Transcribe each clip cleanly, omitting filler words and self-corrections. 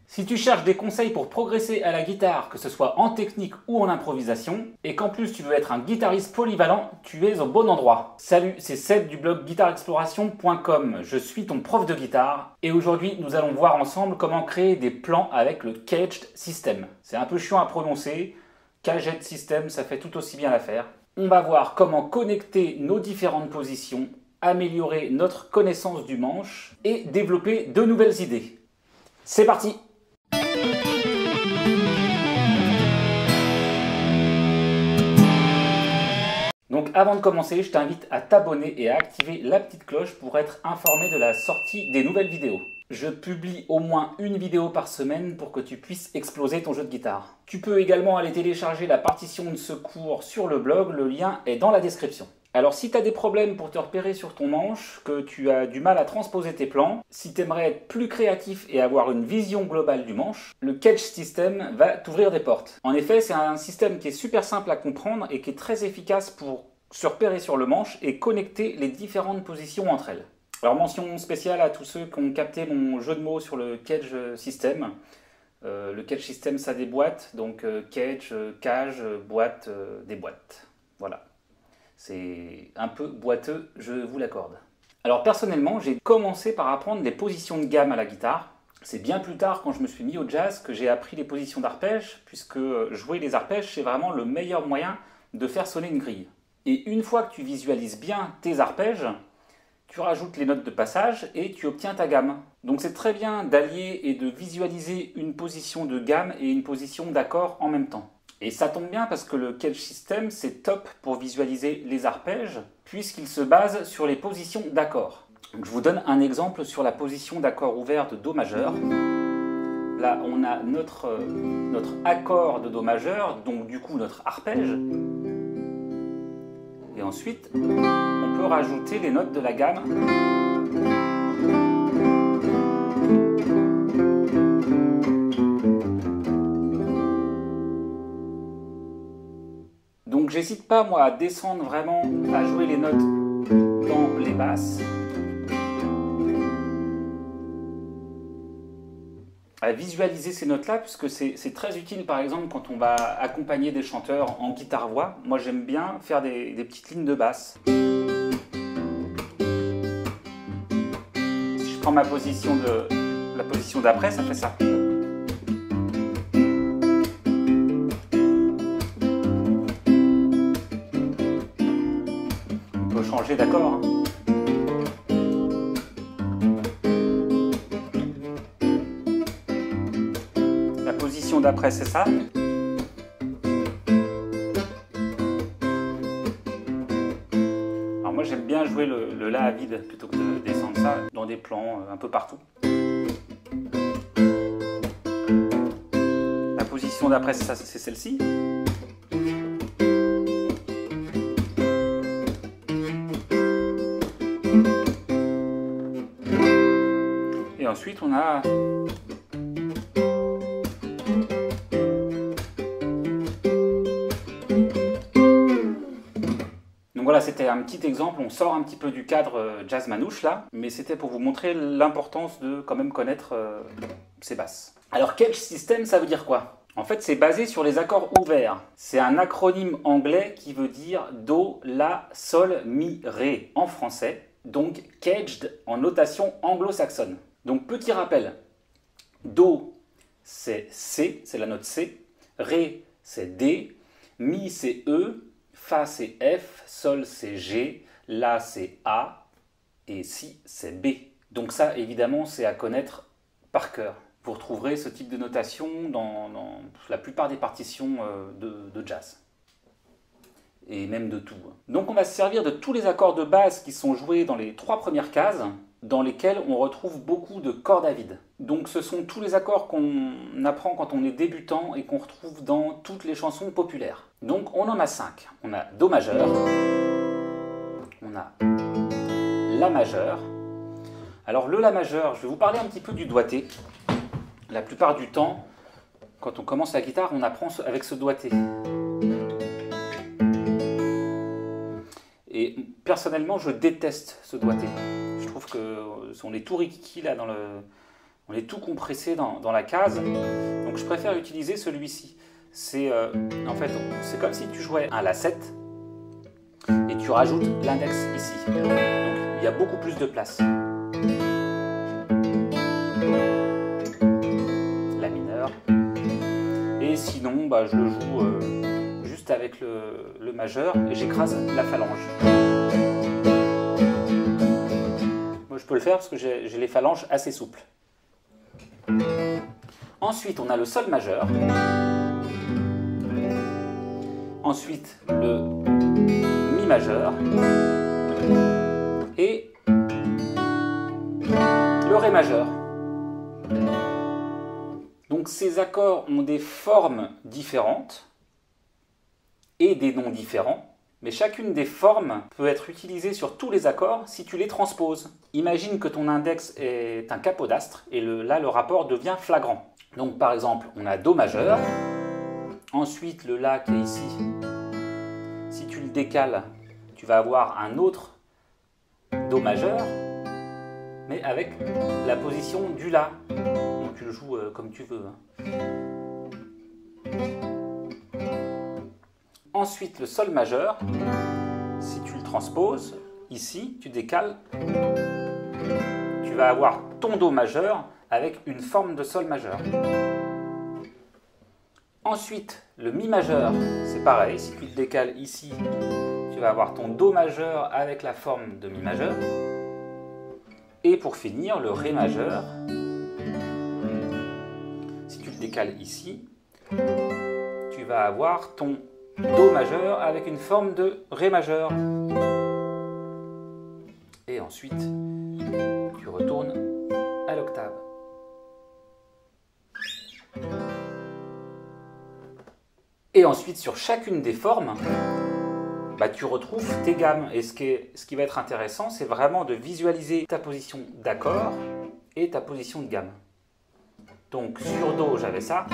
Si tu cherches des conseils pour progresser à la guitare, que ce soit en technique ou en improvisation, et qu'en plus tu veux être un guitariste polyvalent, tu es au bon endroit. Salut, c'est Seb du blog guitarexploration.com. Je suis ton prof de guitare, et aujourd'hui nous allons voir ensemble comment créer des plans avec le Caged System. C'est un peu chiant à prononcer, Caged System, ça fait tout aussi bien l'affaire. On va voir comment connecter nos différentes positions, améliorer notre connaissance du manche, et développer de nouvelles idées. C'est parti! Donc avant de commencer, je t'invite à t'abonner et à activer la petite cloche pour être informé de la sortie des nouvelles vidéos. Je publie au moins une vidéo par semaine pour que tu puisses exploser ton jeu de guitare. Tu peux également aller télécharger la partition de ce cours sur le blog, le lien est dans la description. Alors si tu as des problèmes pour te repérer sur ton manche, que tu as du mal à transposer tes plans, si tu aimerais être plus créatif et avoir une vision globale du manche, le Caged System va t'ouvrir des portes. En effet, c'est un système qui est super simple à comprendre et qui est très efficace pour se repérer sur le manche et connecter les différentes positions entre elles. Alors mention spéciale à tous ceux qui ont capté mon jeu de mots sur le Caged System. Le Caged System, ça déboîte, donc cage, boîte, déboîte. Voilà. C'est un peu boiteux, je vous l'accorde. Alors personnellement, j'ai commencé par apprendre les positions de gamme à la guitare. C'est bien plus tard, quand je me suis mis au jazz, que j'ai appris les positions d'arpège, puisque jouer les arpèges, c'est vraiment le meilleur moyen de faire sonner une grille. Et une fois que tu visualises bien tes arpèges, tu rajoutes les notes de passage et tu obtiens ta gamme. Donc c'est très bien d'allier et de visualiser une position de gamme et une position d'accord en même temps. Et ça tombe bien parce que le Caged System, c'est top pour visualiser les arpèges, puisqu'il se base sur les positions d'accords. Je vous donne un exemple sur la position d'accord ouvert de Do majeur. Là, on a notre accord de Do majeur, donc du coup notre arpège. Et ensuite, on peut rajouter les notes de la gamme. Donc j'hésite pas moi à descendre vraiment, à jouer les notes dans les basses, à visualiser ces notes-là, puisque c'est très utile par exemple quand on va accompagner des chanteurs en guitare-voix. Moi j'aime bien faire des petites lignes de basse. Si je prends la position d'après, ça fait ça. Changer d'accord. La position d'après, c'est ça. Alors moi j'aime bien jouer le La à vide plutôt que de descendre ça dans des plans un peu partout. La position d'après, c'est celle-ci. Et ensuite, on a donc voilà, c'était un petit exemple, on sort un petit peu du cadre jazz manouche là, mais c'était pour vous montrer l'importance de quand même connaître ces basses. Alors Caged System, ça veut dire quoi? En fait, c'est basé sur les accords ouverts. C'est un acronyme anglais qui veut dire Do, La, Sol, Mi, Ré en français, donc Caged en notation anglo-saxonne. Donc petit rappel, Do c'est C, c'est la note C, Ré c'est D, Mi c'est E, Fa c'est F, Sol c'est G, La c'est A et Si c'est B. Donc ça évidemment c'est à connaître par cœur. Vous retrouverez ce type de notation dans la plupart des partitions de jazz. Et même de tout. Donc on va se servir de tous les accords de base qui sont joués dans les 3 premières cases, dans lesquels on retrouve beaucoup de cordes à vide. Donc ce sont tous les accords qu'on apprend quand on est débutant et qu'on retrouve dans toutes les chansons populaires. Donc on en a 5. On a Do majeur, on a La majeur. Alors le La majeur, je vais vous parler un petit peu du doigté. La plupart du temps, quand on commence la guitare, on apprend avec ce doigté. Et personnellement, je déteste ce doigté. Je trouve qu'on est tout rikiki là, on est tout compressé dans la case. Donc je préfère utiliser celui-ci. C'est en fait, c'est comme si tu jouais un La7 et tu rajoutes l'index ici. Donc il y a beaucoup plus de place. La mineure. Et sinon, bah, je le joue juste avec le majeur et j'écrase la phalange. Moi je peux le faire parce que j'ai les phalanges assez souples. Ensuite on a le Sol majeur. Ensuite le Mi majeur. Et le Ré majeur. Donc ces accords ont des formes différentes et des noms différents, mais chacune des formes peut être utilisée sur tous les accords si tu les transposes. Imagine que ton index est un capodastre et là le rapport devient flagrant. Donc par exemple, on a Do majeur, ensuite le La qui est ici, si tu le décales, tu vas avoir un autre Do majeur, mais avec la position du La. Donc tu le joues comme tu veux. Ensuite, le Sol majeur, si tu le transposes, ici, tu décales, tu vas avoir ton Do majeur avec une forme de Sol majeur. Ensuite, le Mi majeur, c'est pareil, si tu le décales ici, tu vas avoir ton Do majeur avec la forme de Mi majeur. Et pour finir, le Ré majeur, si tu le décales ici, tu vas avoir ton Do majeur avec une forme de Ré majeur. Et ensuite, tu retournes à l'octave. Et ensuite, sur chacune des formes, bah, tu retrouves tes gammes. Et ce qui va être intéressant, c'est vraiment de visualiser ta position d'accord et ta position de gamme. Donc sur Do, j'avais ça.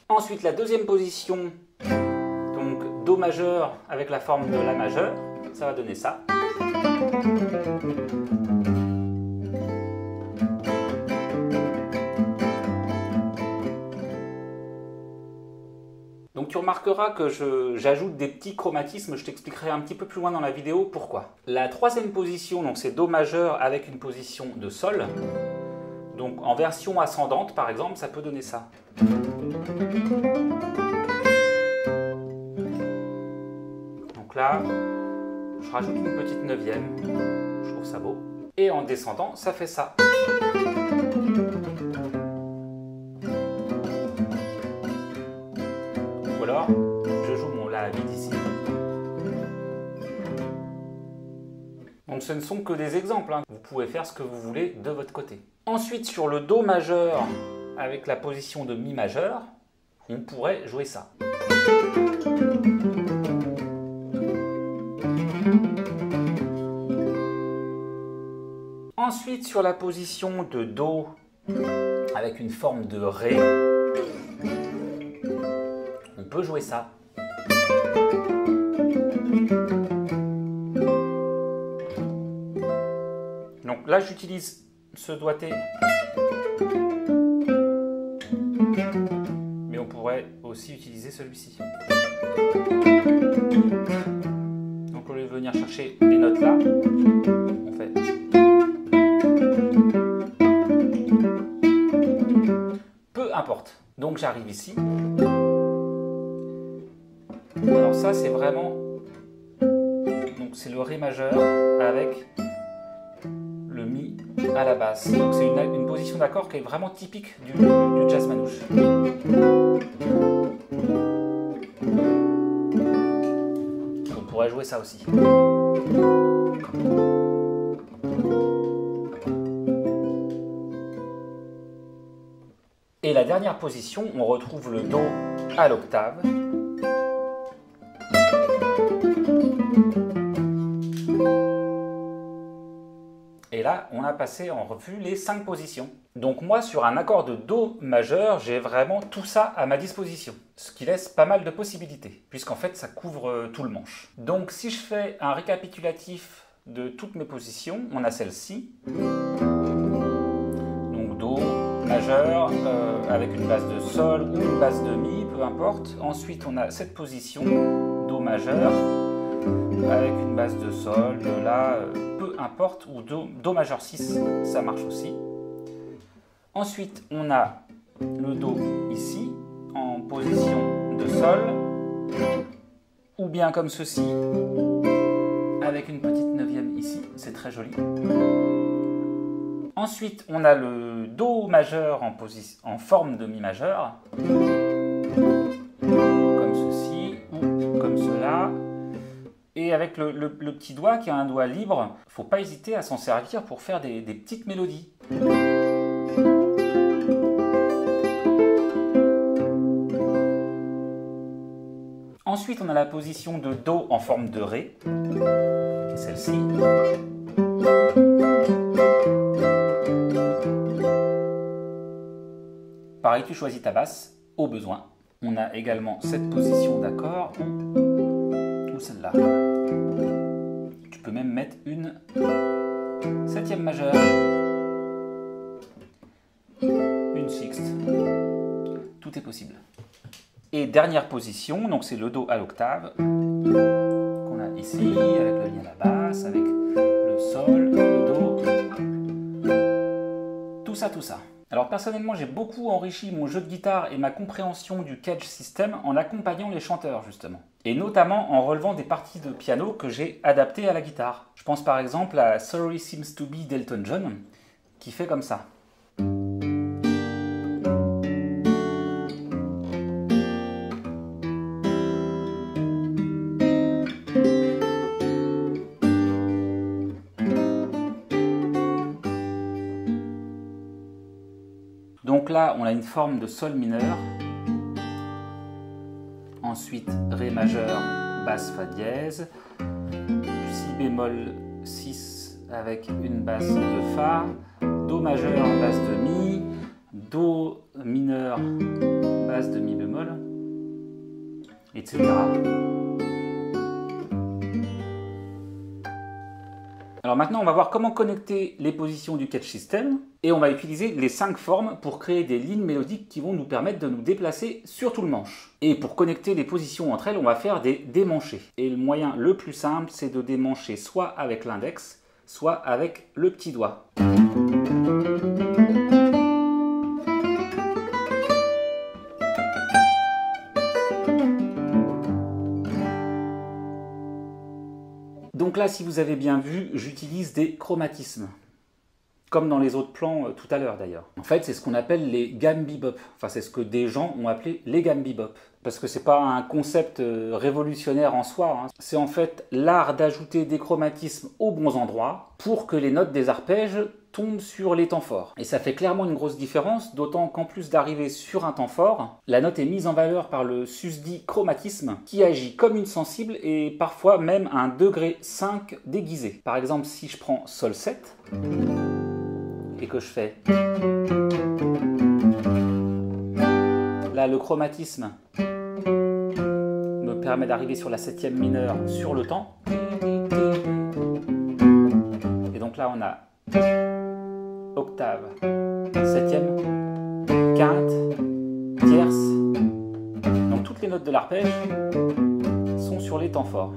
Ensuite, la deuxième position, donc Do majeur avec la forme de La majeur, ça va donner ça. Donc tu remarqueras que j'ajoute des petits chromatismes, je t'expliquerai un petit peu plus loin dans la vidéo pourquoi. La troisième position, donc c'est Do majeur avec une position de Sol. Donc en version ascendante, par exemple, ça peut donner ça. Donc là, je rajoute une petite neuvième, je trouve ça beau. Et en descendant, ça fait ça. Ou alors, je joue mon La à vide ici. Donc ce ne sont que des exemples, hein. Vous pouvez faire ce que vous voulez de votre côté. Ensuite, sur le Do majeur, avec la position de Mi majeur, on pourrait jouer ça. Ensuite, sur la position de Do, avec une forme de Ré, on peut jouer ça. Donc là, j'utilise ce doigté, mais on pourrait aussi utiliser celui-ci. Donc au lieu de venir chercher les notes là, on fait. Peu importe. Donc j'arrive ici. Alors ça, c'est vraiment c'est le Ré majeur avec le Mi à la basse. Donc c'est une position d'accord qui est vraiment typique du jazz manouche. On pourrait jouer ça aussi. Et la dernière position, on retrouve le Do à l'octave. Et là, on a passé en revue les 5 positions. Donc moi, sur un accord de Do majeur, j'ai vraiment tout ça à ma disposition. Ce qui laisse pas mal de possibilités, puisqu'en fait, ça couvre tout le manche. Donc si je fais un récapitulatif de toutes mes positions, on a celle-ci. Donc Do majeur, avec une base de Sol ou une base de Mi, peu importe. Ensuite, on a cette position, Do majeur, avec une base de Sol, de La, peu importe, ou Do majeur 6, ça marche aussi. Ensuite, on a le Do ici, en position de Sol, ou bien comme ceci, avec une petite neuvième ici, c'est très joli. Ensuite, on a le Do majeur en forme de Mi majeur, comme ceci, ou comme cela. Et avec le petit doigt qui a un doigt libre, il ne faut pas hésiter à s'en servir pour faire des petites mélodies. Ensuite, on a la position de Do en forme de Ré, qui est celle-ci. Pareil, tu choisis ta basse au besoin. On a également cette position d'accord ou celle-là. Tu peux même mettre une septième majeure, une sixte. Tout est possible. Et dernière position, donc c'est le Do à l'octave qu'on a ici, avec le Mi à la basse, avec le Sol, le Do, tout ça, tout ça. Alors personnellement, j'ai beaucoup enrichi mon jeu de guitare et ma compréhension du catch system en accompagnant les chanteurs justement. Et notamment en relevant des parties de piano que j'ai adaptées à la guitare. Je pense par exemple à Sorry Seems to Be d'Elton John, qui fait comme ça. Donc là, on a une forme de Sol mineur, ensuite Ré majeur, basse Fa dièse, Si bémol 6 avec une basse de Fa, Do majeur, basse de Mi, Do mineur, basse de Mi bémol, etc. Alors maintenant, on va voir comment connecter les positions du catch system et on va utiliser les 5 formes pour créer des lignes mélodiques qui vont nous permettre de nous déplacer sur tout le manche. Et pour connecter les positions entre elles, on va faire des démanchés. Et le moyen le plus simple, c'est de démancher soit avec l'index, soit avec le petit doigt. Donc là, si vous avez bien vu, j'utilise des chromatismes, comme dans les autres plans tout à l'heure d'ailleurs. En fait, c'est ce qu'on appelle les gammes bebop. Enfin, c'est ce que des gens ont appelé les gammes bebop. Parce que c'est pas un concept révolutionnaire en soi, hein. C'est en fait l'art d'ajouter des chromatismes aux bons endroits pour que les notes des arpèges tombent sur les temps forts. Et ça fait clairement une grosse différence, d'autant qu'en plus d'arriver sur un temps fort, la note est mise en valeur par le susdit chromatisme qui agit comme une sensible et parfois même un degré 5 déguisé. Par exemple, si je prends Sol 7 et que je fais... Là, le chromatisme me permet d'arriver sur la 7e mineure sur le temps. Et donc là, on a octave, 7e, quinte, tierce. Donc toutes les notes de l'arpège sont sur les temps forts.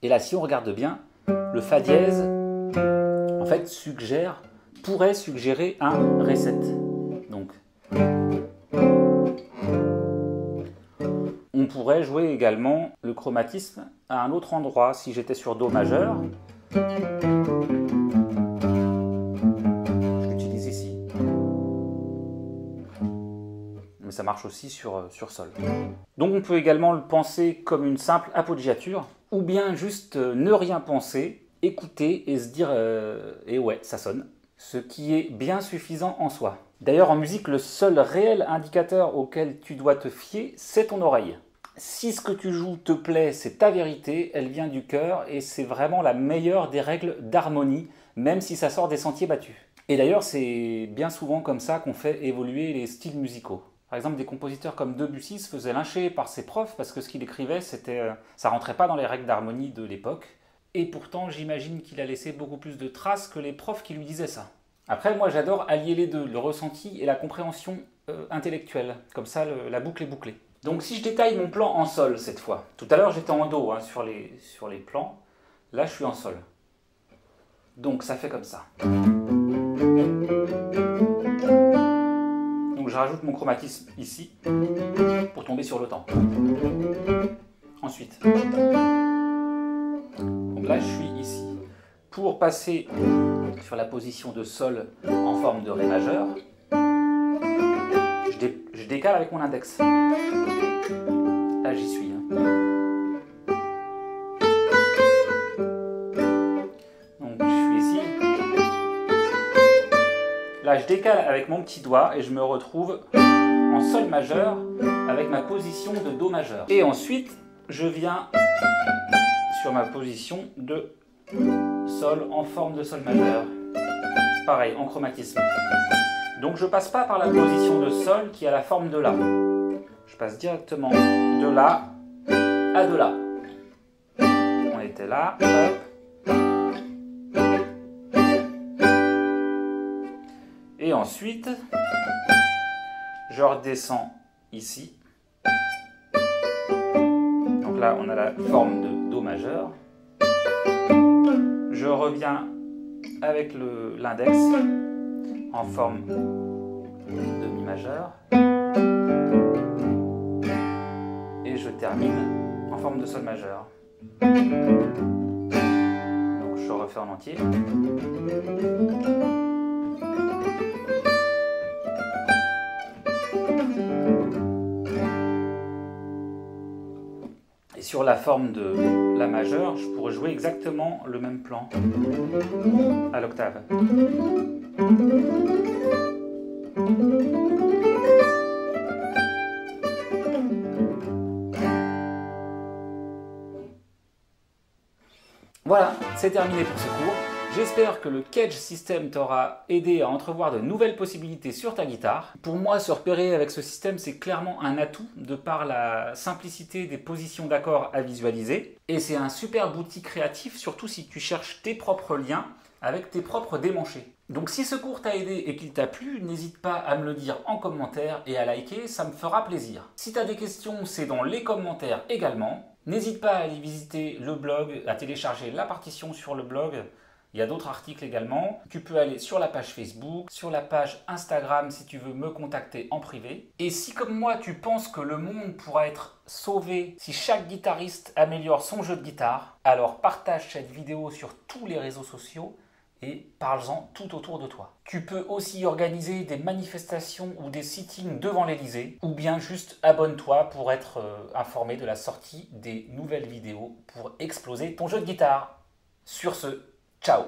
Et là, si on regarde bien, le Fa dièse, en fait, pourrait suggérer un Ré 7. Donc, on pourrais jouer également le chromatisme à un autre endroit. Si j'étais sur Do majeur, je l'utilise ici. Mais ça marche aussi sur Sol. Donc on peut également le penser comme une simple appoggiature, ou bien juste ne rien penser, écouter et se dire et ouais, ça sonne. Ce qui est bien suffisant en soi. D'ailleurs, en musique, le seul réel indicateur auquel tu dois te fier, c'est ton oreille. Si ce que tu joues te plaît, c'est ta vérité, elle vient du cœur et c'est vraiment la meilleure des règles d'harmonie, même si ça sort des sentiers battus. Et d'ailleurs, c'est bien souvent comme ça qu'on fait évoluer les styles musicaux. Par exemple, des compositeurs comme Debussy se faisaient lyncher par ses profs parce que ce qu'il écrivait, ça rentrait pas dans les règles d'harmonie de l'époque. Et pourtant, j'imagine qu'il a laissé beaucoup plus de traces que les profs qui lui disaient ça. Après, moi, j'adore allier les deux, le ressenti et la compréhension intellectuelle. Comme ça, la boucle est bouclée. Donc, si je détaille mon plan en Sol cette fois. Tout à l'heure, j'étais en Do hein, sur les plans. Là, je suis en Sol. Donc, ça fait comme ça. Donc, je rajoute mon chromatisme ici pour tomber sur le temps. Ensuite... Donc là, je suis ici. Pour passer sur la position de Sol en forme de Ré majeur, je décale avec mon index. Là, j'y suis. Donc, je suis ici. Là, je décale avec mon petit doigt et je me retrouve en Sol majeur avec ma position de Do majeur. Et ensuite, je viens sur ma position de Sol en forme de Sol majeur. Pareil, en chromatisme. Donc je passe pas par la position de Sol qui a la forme de La. Je passe directement de La à de La. On était là, hop. Et ensuite, je redescends ici. Donc là, on a la forme de Do majeur. Je reviens avec l'index en forme de Mi majeur. Et je termine en forme de Sol majeur. Donc je refais en entier. Et sur la forme de La majeure, je pourrais jouer exactement le même plan à l'octave. Voilà, c'est terminé pour ce cours. J'espère que le Kedge System t'aura aidé à entrevoir de nouvelles possibilités sur ta guitare. Pour moi, se repérer avec ce système, c'est clairement un atout de par la simplicité des positions d'accords à visualiser. Et c'est un super outil créatif, surtout si tu cherches tes propres liens avec tes propres démanchés. Donc si ce cours t'a aidé et qu'il t'a plu, n'hésite pas à me le dire en commentaire et à liker, ça me fera plaisir. Si tu as des questions, c'est dans les commentaires également. N'hésite pas à aller visiter le blog, à télécharger la partition sur le blog. Il y a d'autres articles également. Tu peux aller sur la page Facebook, sur la page Instagram si tu veux me contacter en privé. Et si comme moi tu penses que le monde pourra être sauvé si chaque guitariste améliore son jeu de guitare, alors partage cette vidéo sur tous les réseaux sociaux et parle-en tout autour de toi. Tu peux aussi organiser des manifestations ou des sittings devant l'Elysée ou bien juste abonne-toi pour être informé de la sortie des nouvelles vidéos pour exploser ton jeu de guitare. Sur ce, ciao!